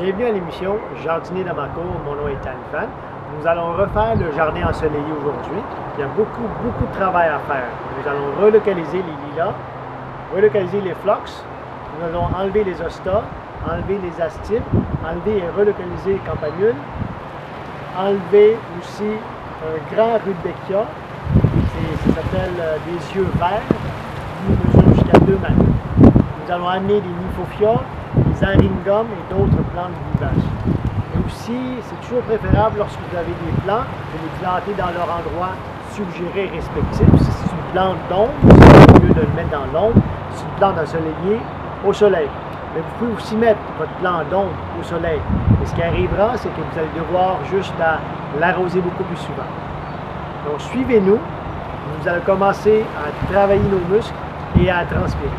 Bienvenue à l'émission Jardiner dans ma cour, mon nom est Anne. Nous allons refaire le jardin ensoleillé aujourd'hui. Il y a beaucoup de travail à faire. Nous allons relocaliser les lilas, relocaliser les phlox, nous allons enlever les hostas, enlever les astipes, enlever et relocaliser les campanules, enlever aussi un grand rudbeckia, ça s'appelle des yeux verts, qui mesurent jusqu'à 2 mètres. Nous allons amener des nymphophias, des aringums et d'autres plantes vivaces. Et aussi, c'est toujours préférable lorsque vous avez des plants de les planter dans leur endroit suggéré respectif. Si c'est une plante d'ombre, c'est mieux de le mettre dans l'ombre. Si c'est une plante ensoleillée, au soleil. Mais vous pouvez aussi mettre votre plant d'ombre au soleil. Et ce qui arrivera, c'est que vous allez devoir juste l'arroser beaucoup plus souvent. Donc suivez-nous. Nous allons commencer à travailler nos muscles et à transpirer.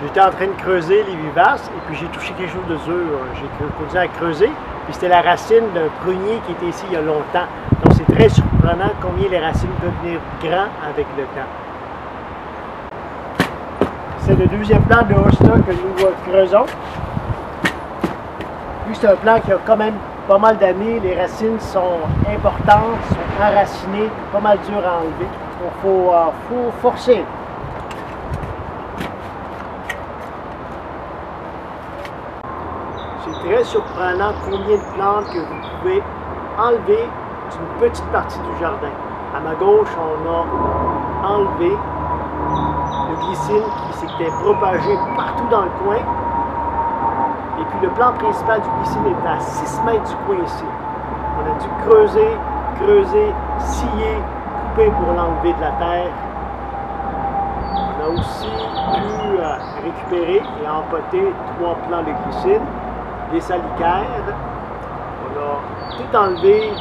J'étais en train de creuser les vivaces et puis j'ai touché quelque chose de dur. J'ai continué à creuser, puis c'était la racine d'un prunier qui était ici il y a longtemps. Donc c'est très surprenant combien les racines peuvent devenir grands avec le temps. C'est le deuxième plant de hosta que nous creusons. Puis c'est un plant qui a quand même pas mal d'années. Les racines sont importantes, sont enracinées, pas mal dures à enlever. Donc il faut forcer. C'est très surprenant combien de plantes que vous pouvez enlever d'une petite partie du jardin. À ma gauche, on a enlevé le glycine qui s'était propagé partout dans le coin. Et puis le plant principal du glycine est à 6 mètres du coin ici. On a dû creuser, scier, couper pour l'enlever de la terre. On a aussi pu récupérer et empoter 3 plants de glycine. Des salicaires, on a tout enlevé,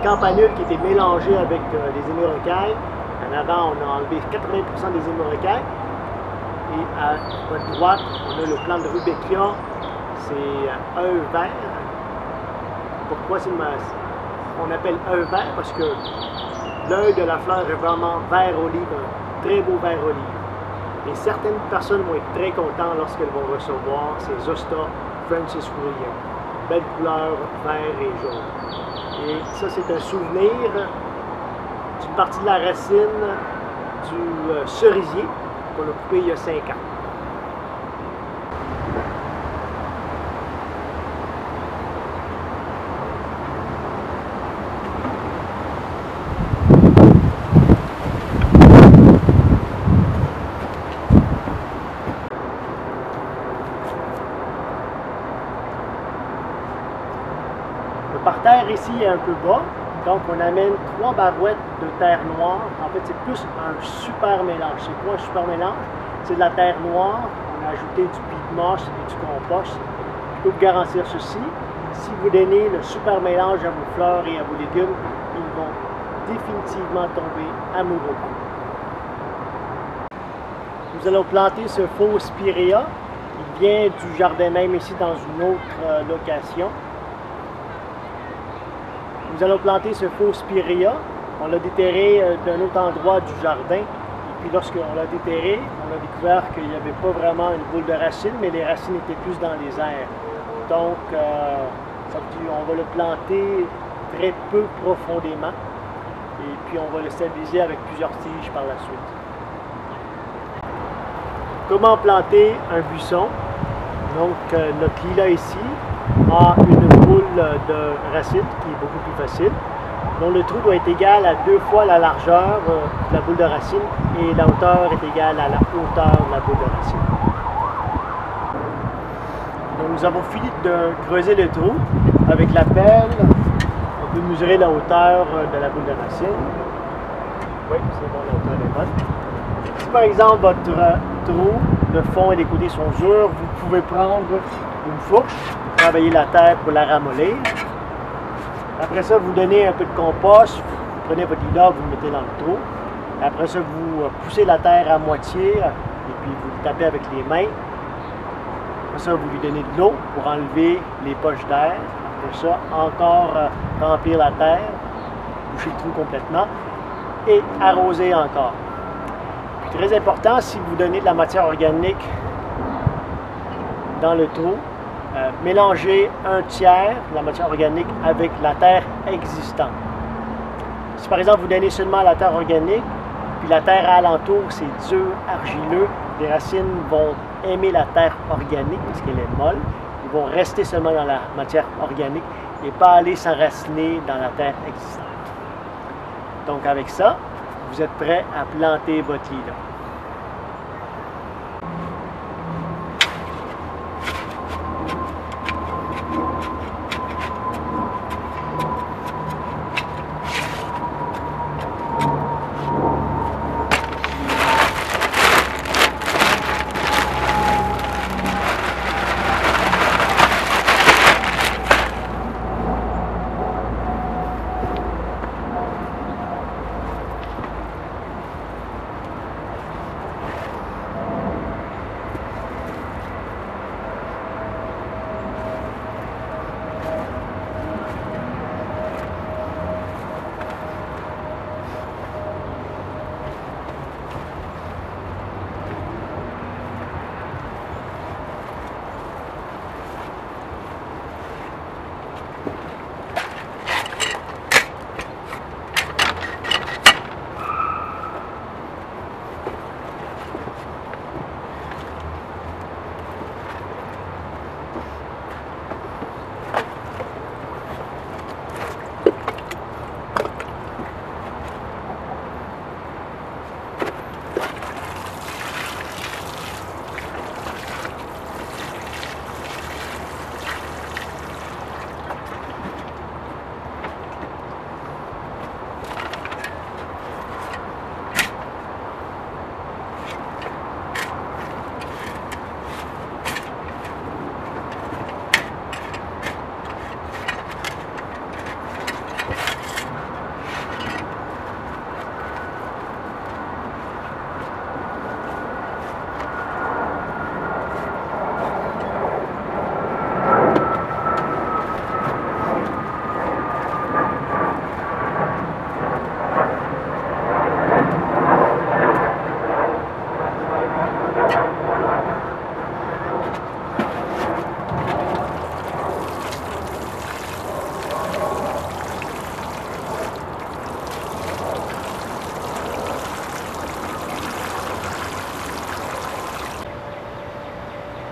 campanule qui était mélangée avec des hémorrocailles. En avant, on a enlevé 80% des hémorrocailles. Et à votre droite, on a le plant de rudbeckia, c'est œuf vert. Pourquoi on appelle œuf vert? Parce que l'œil de la fleur est vraiment vert olive, un très beau vert olive. Et certaines personnes vont être très contentes lorsqu'elles vont recevoir ces hostas Francis William. Belle couleur, vert et jaune. Et ça, c'est un souvenir d'une partie de la racine du cerisier qu'on a coupé il y a 5 ans. Le parterre ici est un peu bas, donc on amène 3 barouettes de terre noire. En fait, c'est plus un super mélange. C'est quoi un super mélange? C'est de la terre noire, on a ajouté du peat moss et du compost. Je peux vous garantir ceci, si vous donnez le super mélange à vos fleurs et à vos légumes, ils vont définitivement tomber amoureux. Nous allons planter ce faux spirea. Il vient du jardin même ici dans une autre location. Nous allons planter ce faux spirea. On l'a déterré d'un autre endroit du jardin. Et puis lorsqu'on l'a déterré, on a découvert qu'il n'y avait pas vraiment une boule de racines, mais les racines étaient plus dans les airs. Donc, ça veut dire on va le planter très peu profondément. Et puis on va le stabiliser avec plusieurs tiges par la suite. Comment planter un buisson? Donc, notre lilas ici a une boule de racines qui est beaucoup plus facile, dont le trou doit être égal à 2 fois la largeur de la boule de racine et la hauteur est égale à la hauteur de la boule de racine. Donc, nous avons fini de creuser le trou. Avec la pelle, on peut mesurer la hauteur de la boule de racine. Oui, c'est bon, la hauteur est bonne. Si par exemple votre trou, le fond et les côtés sont durs, vous pouvez prendre une fourche, travailler la terre pour la ramollir. Après ça, vous donnez un peu de compost, vous prenez votre lilas, vous le mettez dans le trou. Après ça, vous poussez la terre à moitié et puis vous le tapez avec les mains. Après ça, vous lui donnez de l'eau pour enlever les poches d'air. Après ça, encore remplir la terre, boucher le trou complètement et arroser encore. Puis très important, si vous donnez de la matière organique dans le trou, mélanger un tiers de la matière organique avec la terre existante. Si par exemple vous donnez seulement la terre organique, puis la terre alentour c'est dur, argileux, les racines vont aimer la terre organique parce qu'elle est molle, ils vont rester seulement dans la matière organique et pas aller s'enraciner dans la terre existante. Donc avec ça, vous êtes prêt à planter votre lilas.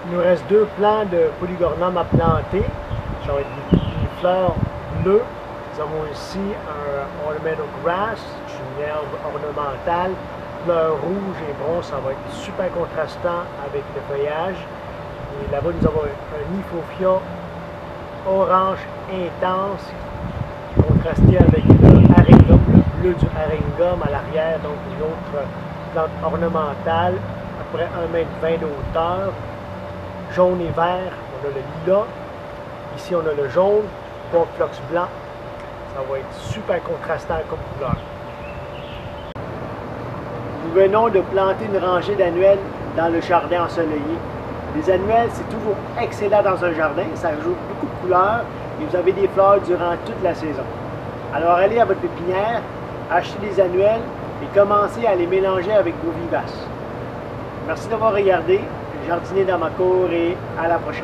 Il nous reste 2 plants de Polygornum à planter. Ça va être des fleurs bleues. Nous avons ici un ornamental grass, une herbe ornementale. Fleurs rouges et bronze, ça va être super contrastant avec le feuillage. Et là-bas, nous avons un Niphophia orange intense, contrasté avec le Aringum, le bleu du Aringum à l'arrière, donc une autre plante ornementale, à peu près 1,20 m de hauteur. Jaune et vert, on a le lilas. Ici, on a le jaune, Quaquefox blanc. Ça va être super contrastant comme couleur. Nous venons de planter une rangée d'annuelles dans le jardin ensoleillé. Les annuelles, c'est toujours excellent dans un jardin. Ça ajoute beaucoup de couleurs et vous avez des fleurs durant toute la saison. Alors, allez à votre pépinière, achetez des annuelles et commencez à les mélanger avec vos vivaces. Merci d'avoir regardé. Jardiner dans ma cour et à la prochaine.